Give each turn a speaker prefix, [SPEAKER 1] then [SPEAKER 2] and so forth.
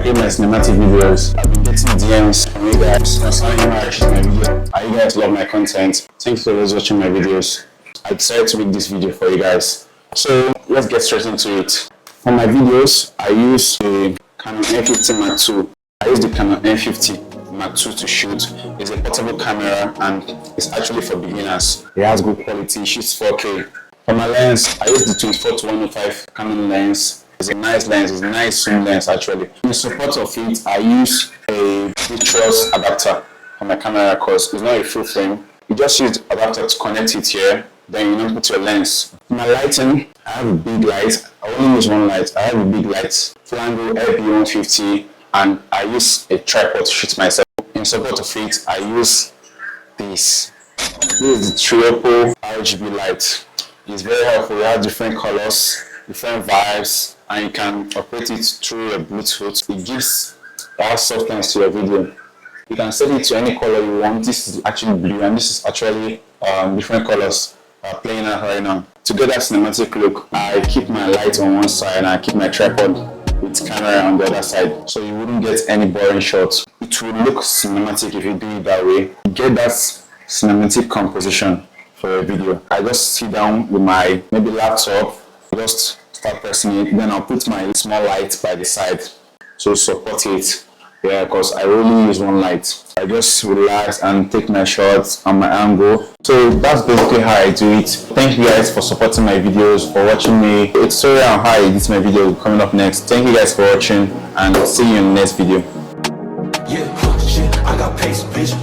[SPEAKER 1] create my cinematic videos. I've been getting DMs from you guys concerning how I shoot my videos. How you guys love my content. Thank you for those watching my videos. I decided to make this video for you guys. So let's get straight into it. For my videos, I use the Canon M50 Mark II. I use the Canon M50 Mark II to shoot. It's a portable camera and it's actually for beginners. It has good quality, it shoots 4K. For my lens, I use the 24-105 Canon lens. It's a nice lens, it's a nice zoom lens actually. In support of it, I use a Nitrous adapter for my camera because it's not a full frame. You just use the adapter to connect it here, then you put your lens. For my lighting, I have a big light. I only use one light. I have a big light, Flango LP150, and I use a tripod to shoot myself. In support of it, I use this. This is the Triopo RGB light. It's very helpful. It has different colors, different vibes, and you can operate it through your Bluetooth. It gives that substance to your video. You can set it to any color you want. This is actually blue, and this is actually different colors playing out right now. To get that cinematic look, I keep my light on one side and I keep my tripod with camera on the other side, so you wouldn't get any boring shots. It will look cinematic if you do it that way. Get that cinematic composition for a video. I just sit down with my maybe laptop, just start pressing it, then I'll put my small light by the side to support it. Yeah, because I really use one light. I just relax and take my shots on my angle. So that's basically how I do it. Thank you guys for supporting my videos, for watching me. A tutorial on how I edit my video coming up next. Thank you guys for watching and see you in the next video. Yeah, shit, I got pace, bitch.